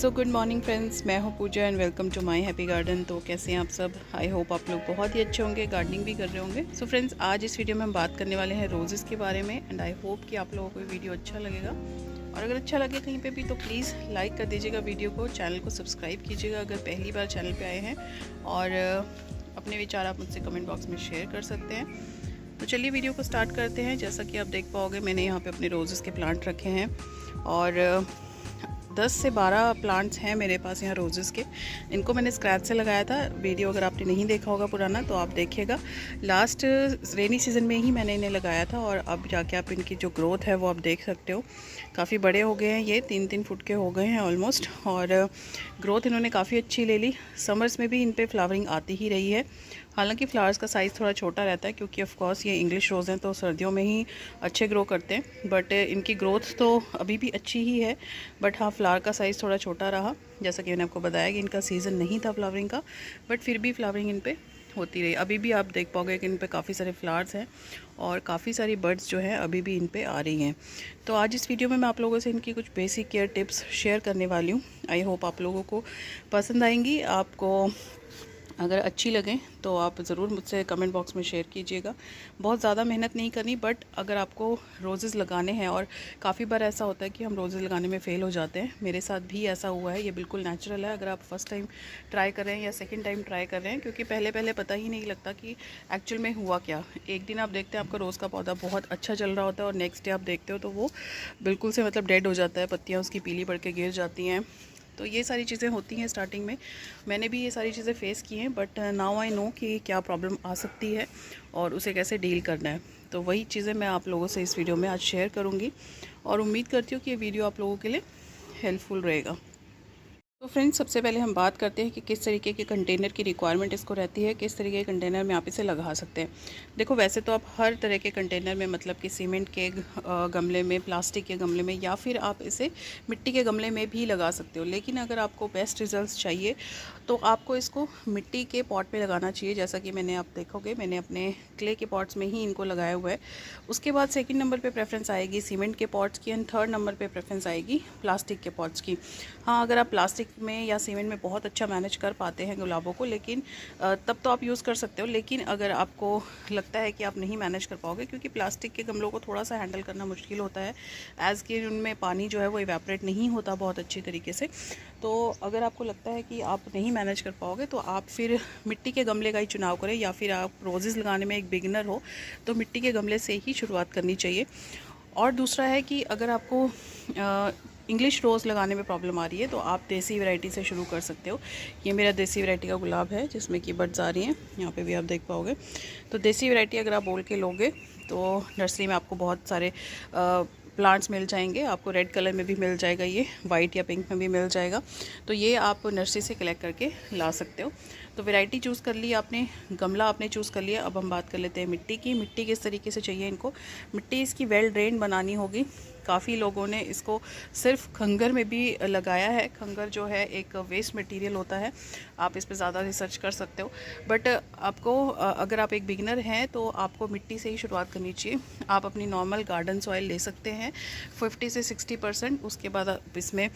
So good morning friends, मैं हूं Pooja and welcome to my happy garden. तो कैसे हैं आप सब? आई होप आप लोग बहुत ही अच्छे होंगे, गार्डनिंग भी कर रहे होंगे। सो फ्रेंड्स, आज इस वीडियो में हम बात करने वाले हैं रोज़ेज़ के बारे में एंड आई होप कि आप लोगों को वीडियो अच्छा लगेगा। और अगर अच्छा लगे कहीं पे भी तो प्लीज़ लाइक कर दीजिएगा वीडियो को, चैनल को सब्सक्राइब कीजिएगा अगर पहली बार चैनल पर आए हैं, और अपने विचार आप मुझसे कमेंट बॉक्स में शेयर कर सकते हैं। तो चलिए वीडियो को स्टार्ट करते हैं। जैसा कि आप देख पाओगे, मैंने यहाँ पे अपने रोज़ेज़ के प्लांट रखे हैं और 10 से 12 प्लांट्स हैं मेरे पास यहाँ रोज़ेज़ के। इनको मैंने स्क्रैच से लगाया था। वीडियो अगर आपने नहीं देखा होगा पुराना तो आप देखिएगा। लास्ट रेनी सीज़न में ही मैंने इन्हें लगाया था और अब जाके आप इनकी जो ग्रोथ है वो आप देख सकते हो। काफ़ी बड़े हो गए हैं, ये 3-3 फुट के हो गए हैं ऑलमोस्ट, और ग्रोथ इन्होंने काफ़ी अच्छी ले ली। समर्स में भी इन पर फ्लावरिंग आती ही रही है। हालांकि फ्लावर्स का साइज़ थोड़ा छोटा रहता है क्योंकि ऑफ कोर्स ये इंग्लिश रोज़ हैं तो सर्दियों में ही अच्छे ग्रो करते हैं, बट इनकी ग्रोथ तो अभी भी अच्छी ही है। बट हाँ, फ्लावर का साइज़ थोड़ा छोटा रहा। जैसा कि मैंने आपको बताया कि इनका सीज़न नहीं था फ्लावरिंग का, बट फिर भी फ्लावरिंग इन पे होती रही। अभी भी आप देख पाओगे कि इन पे काफ़ी सारे फ्लावर्स हैं और काफ़ी सारी बर्ड्स जो हैं अभी भी इन पे आ रही हैं। तो आज इस वीडियो में मैं आप लोगों से इनकी कुछ बेसिक केयर टिप्स शेयर करने वाली हूँ। आई होप आप लोगों को पसंद आएंगी। आपको अगर अच्छी लगें तो आप ज़रूर मुझसे कमेंट बॉक्स में शेयर कीजिएगा। बहुत ज़्यादा मेहनत नहीं करनी, बट अगर आपको रोज़ेज़ लगाने हैं, और काफ़ी बार ऐसा होता है कि हम रोज़ेज़ लगाने में फ़ेल हो जाते हैं, मेरे साथ भी ऐसा हुआ है। ये बिल्कुल नेचुरल है। अगर आप फर्स्ट टाइम ट्राई कर रहे हैं या सेकेंड टाइम ट्राई कर रहे हैं, क्योंकि पहले पता ही नहीं लगता कि एक्चुअल में हुआ क्या। एक दिन आप देखते हैं आपका रोज़ का पौधा बहुत अच्छा चल रहा होता है और नेक्स्ट डे आप देखते हो तो वो बिल्कुल से डेड हो जाता है, पत्तियाँ उसकी पीली पड़ के गिर जाती हैं। तो ये सारी चीज़ें होती हैं स्टार्टिंग में। मैंने भी ये सारी चीज़ें फ़ेस की हैं, बट नाउ आई नो कि क्या प्रॉब्लम आ सकती है और उसे कैसे डील करना है। तो वही चीज़ें मैं आप लोगों से इस वीडियो में आज शेयर करूँगी और उम्मीद करती हूँ कि ये वीडियो आप लोगों के लिए हेल्पफुल रहेगा। तो फ्रेंड्स, सबसे पहले हम बात करते हैं कि किस तरीके के कंटेनर की रिक्वायरमेंट इसको रहती है, किस तरीके के कंटेनर में आप इसे लगा सकते हैं। देखो, वैसे तो आप हर तरह के कंटेनर में, मतलब कि सीमेंट के गमले में, प्लास्टिक के गमले में, या फिर आप इसे मिट्टी के गमले में भी लगा सकते हो। लेकिन अगर आपको बेस्ट रिजल्ट्स चाहिए तो आपको इसको मिट्टी के पॉट में लगाना चाहिए। जैसा कि आप देखोगे, मैंने अपने क्ले के पॉट्स में ही इनको लगाया हुआ है। उसके बाद सेकंड नंबर पे प्रेफरेंस आएगी सीमेंट के पॉट्स की, एंड थर्ड नंबर पे प्रेफरेंस आएगी प्लास्टिक के पॉट्स की। हाँ, अगर आप प्लास्टिक में या सीमेंट में बहुत अच्छा मैनेज कर पाते हैं गुलाबों को, लेकिन तब तो आप यूज़ कर सकते हो। लेकिन अगर आपको लगता है कि आप नहीं मैनेज कर पाओगे, क्योंकि प्लास्टिक के गमलों को थोड़ा सा हैंडल करना मुश्किल होता है, एज़ कि उनमें पानी जो है वो इवेपोरेट नहीं होता बहुत अच्छी तरीके से। तो अगर आपको लगता है कि आप नहीं मैनेज कर पाओगे तो आप फिर मिट्टी के गमले का ही चुनाव करें, या फिर आप रोज़ेज़ लगाने में एक बिगिनर हो तो मिट्टी के गमले से ही शुरुआत करनी चाहिए। और दूसरा है कि अगर आपको इंग्लिश रोज़ लगाने में प्रॉब्लम आ रही है तो आप देसी वैरायटी से शुरू कर सकते हो। ये मेरा देसी वैरायटी का गुलाब है जिसमें कि बड्स आ रही हैं, यहाँ पे भी आप देख पाओगे। तो देसी वैरायटी अगर आप बोल के लोगे तो नर्सरी में आपको बहुत सारे प्लांट्स मिल जाएंगे। आपको रेड कलर में भी मिल जाएगा, ये वाइट या पिंक में भी मिल जाएगा। तो ये आप नर्सरी से कलेक्ट करके ला सकते हो। तो वैरायटी चूज़ कर ली आपने, गमला आपने चूज़ कर लिया। अब हम बात कर लेते हैं मिट्टी की। मिट्टी किस तरीके से चाहिए इनको। मिट्टी इसकी वेल ड्रेन बनानी होगी। काफ़ी लोगों ने इसको सिर्फ खंगर में भी लगाया है। खंगर जो है एक वेस्ट मटेरियल होता है, आप इस पर ज़्यादा रिसर्च कर सकते हो। बट आपको अगर आप एक बिगिनर हैं तो आपको मिट्टी से ही शुरुआत करनी चाहिए। आप अपनी नॉर्मल गार्डन सॉइल ले सकते हैं 50 से 60%। उसके बाद आप इसमें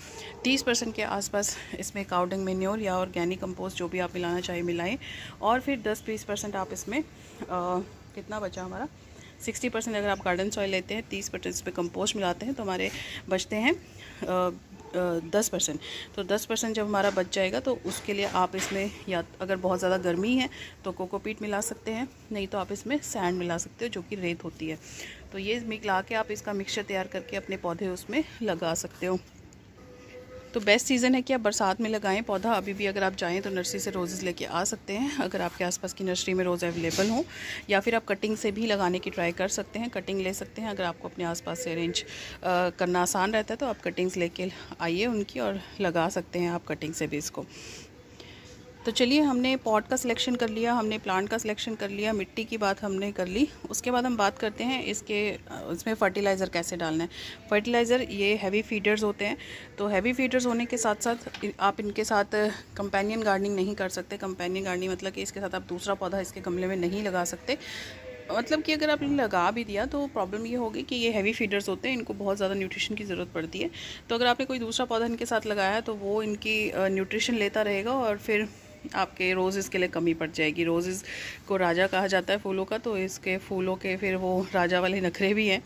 30% के आसपास इसमें काउडंग मैन्योर या ऑर्गेनिक कंपोस्ट जो भी आप मिलाना चाहे मिलाएं, और फिर 10-20% आप इसमें कितना बचा हमारा 60% अगर आप गार्डन सॉइल लेते हैं, 30% इस पर कंपोस्ट मिलाते हैं तो हमारे बचते हैं 10%। तो 10% जब हमारा बच जाएगा तो उसके लिए आप इसमें, या अगर बहुत ज़्यादा गर्मी है तो कोकोपीट मिला सकते हैं, नहीं तो आप इसमें सैंड मिला सकते हो जो कि रेत होती है। तो ये मिला के आप इसका मिक्सचर तैयार करके अपने पौधे उसमें लगा सकते हो। तो बेस्ट सीज़न है कि आप बरसात में लगाएं पौधा। अभी भी अगर आप चाहें तो नर्सरी से रोज़ेज़ लेके आ सकते हैं, अगर आपके आसपास की नर्सरी में रोज़ अवेलेबल हो, या फिर आप कटिंग से भी लगाने की ट्राई कर सकते हैं। कटिंग ले सकते हैं, अगर आपको अपने आसपास से अरेंज करना आसान रहता है तो आप कटिंग्स लेके आइए उनकी और लगा सकते हैं आप कटिंग से भी इसको। तो चलिए, हमने पॉट का सिलेक्शन कर लिया, हमने प्लांट का सिलेक्शन कर लिया, मिट्टी की बात हमने कर ली। उसके बाद हम बात करते हैं इसमें फ़र्टिलाइज़र कैसे डालना है। फ़र्टिलाइज़र ये हैवी फीडर्स होते हैं, तो हैवी फीडर्स होने के साथ साथ आप इनके साथ कंपेनियन गार्डनिंग नहीं कर सकते। कंपेनियन गार्डनिंग मतलब कि इसके साथ आप दूसरा पौधा इसके गमले में नहीं लगा सकते। मतलब कि अगर आपने लगा भी दिया तो प्रॉब्लम ये होगी कि ये हैवी फीडर्स होते हैं, इनको बहुत ज़्यादा न्यूट्रिशन की ज़रूरत पड़ती है। तो अगर आपने कोई दूसरा पौधा इनके साथ लगाया है तो वो इनकी न्यूट्रिशन लेता रहेगा और फिर आपके रोज़ेज़ के लिए कमी पड़ जाएगी। रोज़ेज़ को राजा कहा जाता है फूलों का, तो इसके फूलों के फिर वो राजा वाले नखरे भी हैं।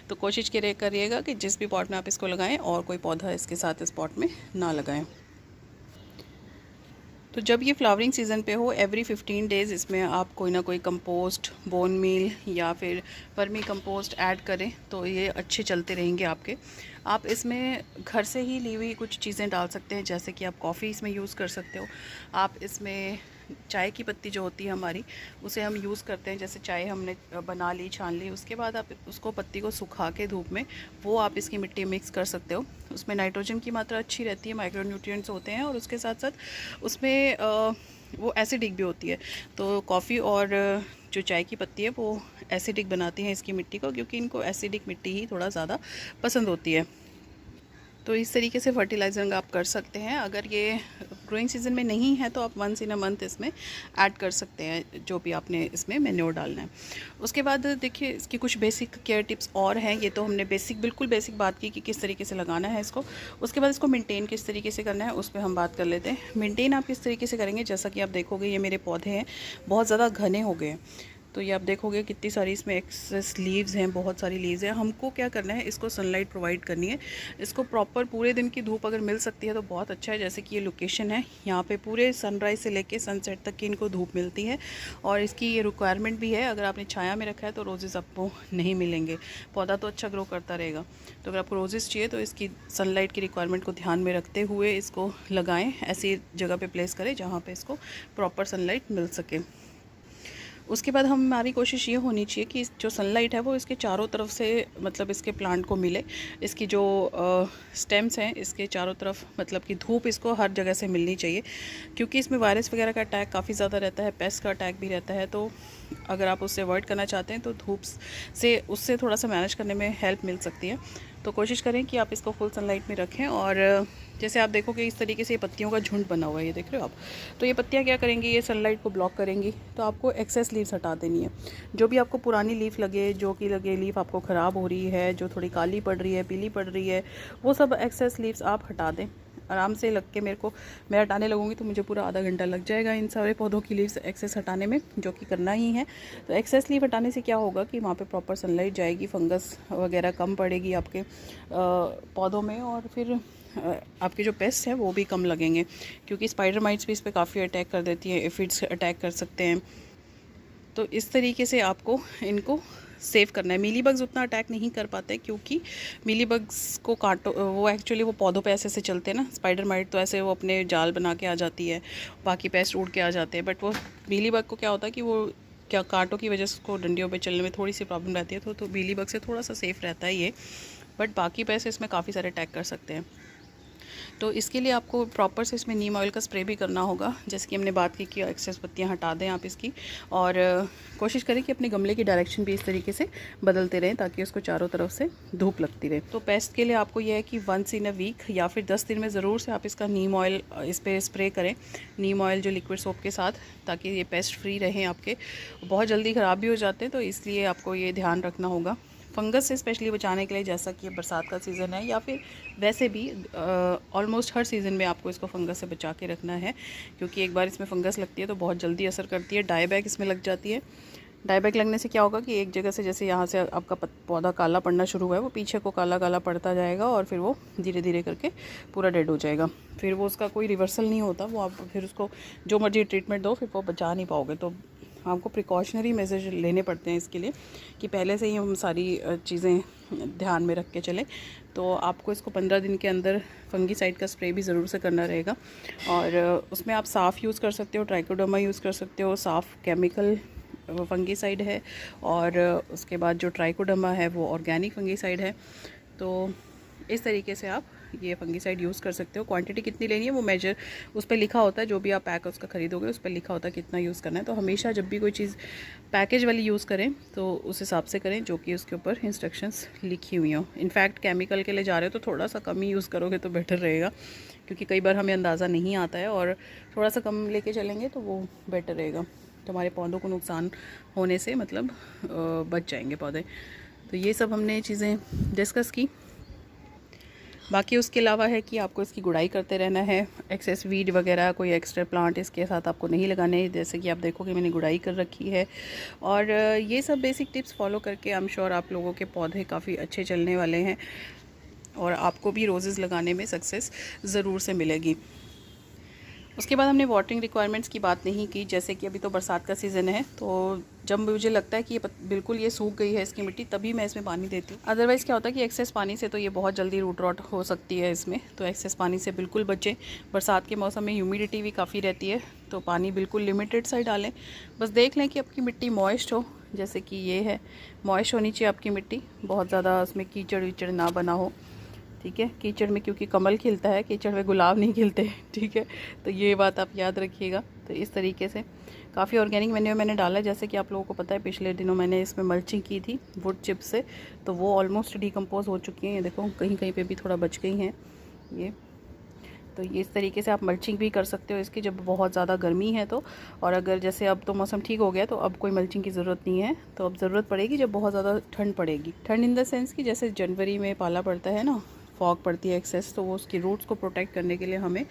तो कोशिश करिएगा कि जिस भी पॉट में आप इसको लगाएं और कोई पौधा इसके साथ इस पॉट में ना लगाएं। तो जब ये फ्लावरिंग सीज़न पे हो, एवरी 15 डेज़ इसमें आप कोई ना कोई कंपोस्ट, बोन मील या फिर वर्मी कंपोस्ट ऐड करें तो ये अच्छे चलते रहेंगे आपके। आप इसमें घर से ही ली हुई कुछ चीज़ें डाल सकते हैं, जैसे कि आप कॉफ़ी इसमें यूज़ कर सकते हो। आप इसमें चाय की पत्ती जो होती है हमारी, उसे हम यूज़ करते हैं। जैसे चाय हमने बना ली, छान ली, उसके बाद आप उसको पत्ती को सुखा के धूप में, वो आप इसकी मिट्टी मिक्स कर सकते हो। उसमें नाइट्रोजन की मात्रा अच्छी रहती है, माइक्रो न्यूट्रिएंट्स होते हैं और उसके साथ साथ उसमें वो एसिडिक भी होती है। तो कॉफ़ी और जो चाय की पत्ती है वो एसिडिक बनाती हैं इसकी मिट्टी को, क्योंकि इनको एसिडिक मिट्टी ही थोड़ा ज़्यादा पसंद होती है। तो इस तरीके से फर्टिलाइजिंग आप कर सकते हैं। अगर ये ग्रोइंग सीज़न में नहीं है तो आप वंस इन अ मंथ इसमें ऐड कर सकते हैं, जो भी आपने इसमें मैन्योर डालना है। उसके बाद देखिए इसकी कुछ बेसिक केयर टिप्स और हैं। ये तो हमने बिल्कुल बेसिक बात की कि किस तरीके से लगाना है इसको। उसके बाद इसको मेंटेन किस तरीके से करना है उस पर हम बात कर लेते हैं। मेंटेन आप किस तरीके से करेंगे, जैसा कि आप देखोगे ये मेरे पौधे हैं बहुत ज़्यादा घने हो गए हैं। तो ये आप देखोगे कितनी सारी इसमें एक्सेस लीव्स हैं, बहुत सारी लीव्स हैं। हमको क्या करना है, इसको सनलाइट प्रोवाइड करनी है। इसको प्रॉपर पूरे दिन की धूप अगर मिल सकती है तो बहुत अच्छा है। जैसे कि ये लोकेशन है, यहाँ पे पूरे सनराइज़ से लेके सनसेट तक की इनको धूप मिलती है और इसकी ये रिक्वायरमेंट भी है। अगर आपने छाया में रखा है तो रोजेज़ आपको नहीं मिलेंगे, पौधा तो अच्छा ग्रो करता रहेगा। तो अगर आपको रोजेज़ चाहिए तो इसकी सनलाइट की रिक्वायरमेंट को ध्यान में रखते हुए इसको लगाएँ। ऐसी जगह पर प्लेस करें जहाँ पर इसको प्रॉपर सनलाइट मिल सके। उसके बाद हमारी कोशिश ये होनी चाहिए कि जो सनलाइट है वो इसके चारों तरफ से, मतलब इसके प्लांट को मिले। इसकी जो स्टेम्स हैं इसके चारों तरफ, मतलब कि धूप इसको हर जगह से मिलनी चाहिए, क्योंकि इसमें वायरस वगैरह का अटैक काफ़ी ज़्यादा रहता है, पेस्ट का अटैक भी रहता है। तो अगर आप उससे अवॉइड करना चाहते हैं तो धूप से उससे थोड़ा सा मैनेज करने में हेल्प मिल सकती है। तो कोशिश करें कि आप इसको फुल सनलाइट में रखें। और जैसे आप देखोगे इस तरीके से पत्तियों का झुंड बना हुआ है, ये देख रहे हो आप। तो ये पत्तियाँ क्या करेंगी, ये सनलाइट को ब्लॉक करेंगी। तो आपको एक्सेस लीव्स हटा देनी है। जो भी आपको पुरानी लीफ लगे, जो कि लगे लीफ आपको ख़राब हो रही है, जो थोड़ी काली पड़ रही है, पीली पड़ रही है, वो सब एक्सेस लीव्स आप हटा दें। आराम से लग के मैं हटाने लगूँगी तो मुझे पूरा आधा घंटा लग जाएगा इन सारे पौधों की लीव्स एक्सेस हटाने में, जो कि करना ही है। तो एक्सेस लीव हटाने से क्या होगा कि वहाँ पे प्रॉपर सनलाइट जाएगी, फंगस वगैरह कम पड़ेगी आपके पौधों में, और फिर आपके जो पेस्ट हैं वो भी कम लगेंगे, क्योंकि स्पाइडर माइट्स भी इस पर काफ़ी अटैक कर देती है, एफिड्स अटैक कर सकते हैं। तो इस तरीके से आपको इनको सेव करना है। मीली बग्स उतना अटैक नहीं कर पाते, क्योंकि मीली बग्स को काटो, वो एक्चुअली वो पौधों पे ऐसे चलते हैं ना। स्पाइडर माइट तो ऐसे वो अपने जाल बना के आ जाती है, बाकी पेस्ट उड़ के आ जाते हैं। बट वो मीली बग को क्या होता है कि वो क्या कांटों की वजह से उसको डंडियों पे चलने में थोड़ी सी प्रॉब्लम रहती है। तो मीली बग से थोड़ा सा सेफ़ रहता है ये, बट बाकी पेस्ट इसमें काफ़ी सारे अटैक कर सकते हैं। तो इसके लिए आपको प्रॉपर से इसमें नीम ऑयल का स्प्रे भी करना होगा, जैसे कि हमने बात की कि एक्सेस पत्तियां हटा दें आप इसकी। और कोशिश करें कि अपने गमले की डायरेक्शन भी इस तरीके से बदलते रहें, ताकि उसको चारों तरफ से धूप लगती रहे। तो पेस्ट के लिए आपको यह है कि वंस इन अ वीक या फिर 10 दिन में ज़रूर से आप इसका नीम ऑयल इस पर स्प्रे करें, नीम ऑयल जो लिक्विड सोप के साथ, ताकि ये पेस्ट फ्री रहें आपके। बहुत जल्दी ख़राब भी हो जाते हैं, तो इसलिए आपको ये ध्यान रखना होगा। फंगस से स्पेशली बचाने के लिए, जैसा कि ये बरसात का सीज़न है या फिर वैसे भी ऑलमोस्ट हर सीज़न में आपको इसको फंगस से बचा के रखना है, क्योंकि एक बार इसमें फंगस लगती है तो बहुत जल्दी असर करती है। डाईबैक इसमें लग जाती है। डाईबैक लगने से क्या होगा कि एक जगह से, जैसे यहाँ से आपका पौधा काला पड़ना शुरू हुआ है, वो पीछे को काला काला पड़ता जाएगा और फिर वो धीरे धीरे करके पूरा डेड हो जाएगा। फिर वो उसका कोई रिवर्सल नहीं होता, वो आप फिर उसको जो मर्जी ट्रीटमेंट दो, फिर वो बचा नहीं पाओगे। तो आपको प्रिकॉशनरी मेजर लेने पड़ते हैं इसके लिए, कि पहले से ही हम सारी चीज़ें ध्यान में रख के चलें। तो आपको इसको 15 दिन के अंदर फंगीसाइड का स्प्रे भी ज़रूर से करना रहेगा। और उसमें आप साफ़ यूज़ कर सकते हो, ट्राइकोडर्मा यूज़ कर सकते हो, साफ़ केमिकल फंगीसाइड है। और उसके बाद जो ट्राइकोडर्मा है वो ऑर्गेनिक फंगीसाइड है। तो इस तरीके से आप ये फंगीसाइड यूज़ कर सकते हो। क्वांटिटी कितनी लेनी है वो मेजर उस पर लिखा होता है, जो भी आप पैक उसका ख़रीदोगे उस पर लिखा होता है कितना यूज़ करना है। तो हमेशा जब भी कोई चीज़ पैकेज वाली यूज़ करें तो उस हिसाब से करें, जो कि उसके ऊपर इंस्ट्रक्शंस लिखी हुई हों। इनफैक्ट केमिकल के लिए जा रहे हो तो थोड़ा सा कम ही यूज़ करोगे तो बेटर रहेगा, क्योंकि कई बार हमें अंदाज़ा नहीं आता है, और थोड़ा सा कम लेके चलेंगे तो वो बेटर रहेगा। तो हमारे पौधों को नुकसान होने से मतलब बच जाएंगे पौधे। तो ये सब हमने चीज़ें डिस्कस की। बाकी उसके अलावा है कि आपको इसकी गुड़ाई करते रहना है। एक्सेस वीड वगैरह कोई एक्स्ट्रा प्लांट इसके साथ आपको नहीं लगाने हैं। जैसे कि आप देखोगे मैंने गुड़ाई कर रखी है। और ये सब बेसिक टिप्स फॉलो करके आई एम श्योर आप लोगों के पौधे काफ़ी अच्छे चलने वाले हैं और आपको भी रोज़ेज़ लगाने में सक्सेस ज़रूर से मिलेगी। उसके बाद हमने वाटरिंग रिक्वायरमेंट्स की बात नहीं की। जैसे कि अभी तो बरसात का सीज़न है, तो जब मुझे लगता है कि ये बिल्कुल ये सूख गई है इसकी मिट्टी, तभी मैं इसमें पानी देती हूँ। अदरवाइज़ क्या होता है कि एक्सेस पानी से तो ये बहुत जल्दी रूट रॉट हो सकती है इसमें, तो एक्सेस पानी से बिल्कुल बचें। बरसात के मौसम में ह्यूमिडिटी भी काफ़ी रहती है, तो पानी बिल्कुल लिमिटेड सा ही डालें। बस देख लें कि आपकी मिट्टी मॉइस्ट हो, जैसे कि ये है, मॉइस्ट होनी चाहिए आपकी मिट्टी, बहुत ज़्यादा उसमें कीचड़ वीचड़ ना बना हो। ठीक है, कीचड़ में क्योंकि कमल खिलता है, कीचड़ में गुलाब नहीं खिलते। ठीक है, तो ये बात आप याद रखिएगा। तो इस तरीके से काफ़ी ऑर्गेनिक मैन्योर मैंने डाला है। जैसे कि आप लोगों को पता है पिछले दिनों मैंने इसमें मल्चिंग की थी वुड चिप से, तो वो ऑलमोस्ट डिकम्पोज हो चुकी हैं। ये देखो कहीं कहीं पे भी थोड़ा बच गई हैं ये। तो ये इस तरीके से आप मल्चिंग भी कर सकते हो इसकी, जब बहुत ज़्यादा गर्मी है तो। और अगर जैसे अब तो मौसम ठीक हो गया तो अब कोई मल्चिंग की ज़रूरत नहीं है, तो अब ज़रूरत पड़ेगी जब बहुत ज़्यादा ठंड पड़ेगी। ठंड इन द सेंस कि जैसे जनवरी में पाला पड़ता है ना, फॉग पड़ती है एक्सेस, तो वो उसकी रूट्स को प्रोटेक्ट करने के लिए हमें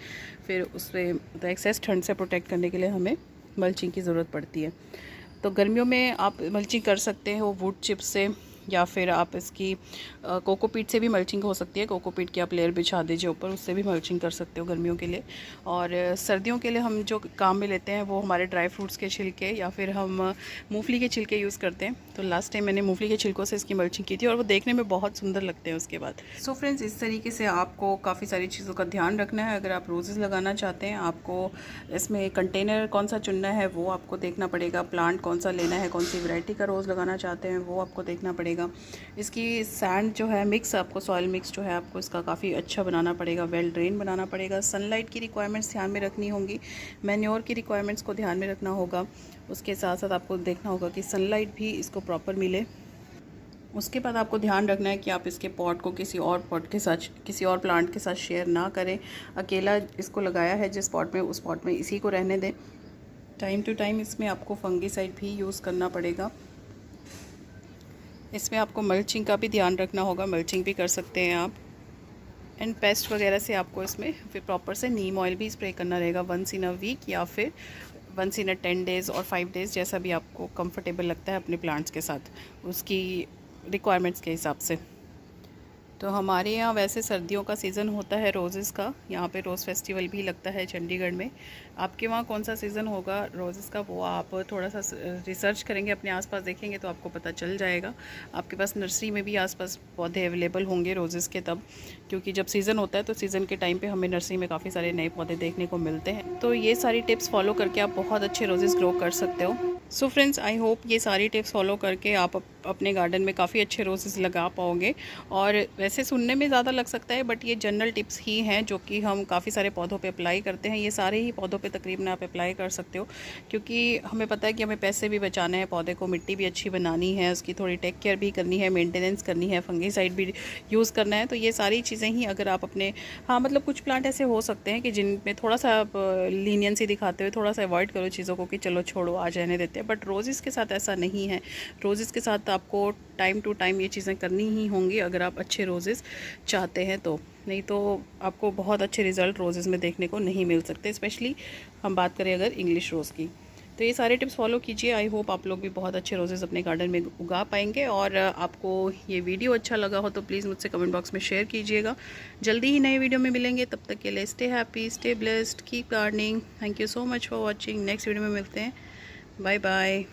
फिर उससे तो एक्सेस ठंड से प्रोटेक्ट करने के लिए हमें मल्चिंग की ज़रूरत पड़ती है। तो गर्मियों में आप मल्चिंग कर सकते हो वुड चिप से, या फिर आप इसकी कोकोपीट से भी मल्चिंग हो सकती है। कोकोपीट की आप लेयर बिछा दीजिए ऊपर, उससे भी मल्चिंग कर सकते हो गर्मियों के लिए। और सर्दियों के लिए हम जो काम में लेते हैं वो हमारे ड्राई फ्रूट्स के छिलके या फिर हम मूंगफली के छिलके यूज़ करते हैं। तो लास्ट टाइम मैंने मूंगफली के छिलकों से इसकी मल्चिंग की थी और वो देखने में बहुत सुंदर लगते हैं उसके बाद। सो फ्रेंड्स, इस तरीके से आपको काफ़ी सारी चीज़ों का ध्यान रखना है। अगर आप रोज़ेज़ लगाना चाहते हैं, आपको इसमें कंटेनर कौन सा चुनना है वो आपको देखना पड़ेगा, प्लांट कौन सा लेना है, कौन सी वैरायटी का रोज़ लगाना चाहते हैं वो आपको देखना पड़ेगा। इसकी सैंड जो है मिक्स, आपको सॉइल मिक्स जो है आपको इसका काफ़ी अच्छा बनाना पड़ेगा, वेल ड्रेन बनाना पड़ेगा। सनलाइट की रिक्वायरमेंट्स ध्यान में रखनी होंगी, मैन्योर की रिक्वायरमेंट्स को ध्यान में रखना होगा। उसके साथ साथ आपको देखना होगा कि सनलाइट भी इसको प्रॉपर मिले। उसके बाद आपको ध्यान रखना है कि आप इसके पॉट को किसी और पॉट के साथ, किसी और प्लांट के साथ शेयर ना करें। अकेला इसको लगाया है जिस पॉट में, उस पॉट में इसी को रहने दें। टाइम टू टाइम इसमें आपको फंगीसाइड भी यूज़ करना पड़ेगा। इसमें आपको मल्चिंग का भी ध्यान रखना होगा, मल्चिंग भी कर सकते हैं आप। एंड पेस्ट वगैरह से आपको इसमें फिर प्रॉपर से नीम ऑयल भी स्प्रे करना रहेगा वंस इन अ वीक, या फिर वंस इन अ 10 डेज़ और 5 डेज़, जैसा भी आपको कंफर्टेबल लगता है अपने प्लांट्स के साथ, उसकी रिक्वायरमेंट्स के हिसाब से। तो हमारे यहाँ वैसे सर्दियों का सीज़न होता है रोज़ेज़ का, यहाँ पे रोज़ फेस्टिवल भी लगता है चंडीगढ़ में। आपके वहाँ कौन सा सीज़न होगा रोज़ेज़ का वो आप थोड़ा सा रिसर्च करेंगे, अपने आसपास देखेंगे तो आपको पता चल जाएगा। आपके पास नर्सरी में भी आसपास पौधे अवेलेबल होंगे रोज़ेज़ के तब, क्योंकि जब सीज़न होता है तो सीज़न के टाइम पे हमें नर्सरी में काफ़ी सारे नए पौधे देखने को मिलते हैं। तो ये सारी टिप्स फॉलो करके आप बहुत अच्छे रोज़ेज़ ग्रो कर सकते हो। सो फ्रेंड्स, आई होप ये सारी टिप्स फॉलो करके आप अपने गार्डन में काफ़ी अच्छे रोज़ेज़ लगा पाओगे। और वैसे सुनने में ज़्यादा लग सकता है, बट ये जनरल टिप्स ही हैं जो कि हम काफ़ी सारे पौधों पे अप्लाई करते हैं। ये सारे ही पौधों पे तकरीबन आप अप्लाई कर सकते हो, क्योंकि हमें पता है कि हमें पैसे भी बचाने हैं, पौधे को मिट्टी भी अच्छी बनानी है, उसकी थोड़ी टेक केयर भी करनी है, मेंटेनेंस करनी है, फंगीसाइड भी यूज़ करना है। तो ये सारी चीज़ें ही अगर आप अपने, हाँ मतलब कुछ प्लांट ऐसे हो सकते हैं कि जिनमें थोड़ा सा आप लीनियंसी दिखाते हुए थोड़ा सा अवॉइड करो चीज़ों को कि चलो छोड़ो आज रहने देते हैं, बट रोज़ेज़ के साथ ऐसा नहीं है। रोज़ेज़ के साथ आपको टाइम टू टाइम ये चीज़ें करनी ही होंगी अगर आप अच्छे रोज़ेज़ चाहते हैं तो, नहीं तो आपको बहुत अच्छे रिज़ल्ट रोज़ेज़ में देखने को नहीं मिल सकते। स्पेशली हम बात करें अगर इंग्लिश रोज़ की, तो ये सारे टिप्स फॉलो कीजिए। आई होप आप लोग भी बहुत अच्छे रोज़ेज़ अपने गार्डन में उगा पाएंगे। और आपको ये वीडियो अच्छा लगा हो तो प्लीज़ मुझसे कमेंट बॉक्स में शेयर कीजिएगा। जल्दी ही नए वीडियो में मिलेंगे, तब तक के लिए stay happy, stay blessed, keep gardening. Thank you so much for watching. Next video में मिलते हैं। Bye bye.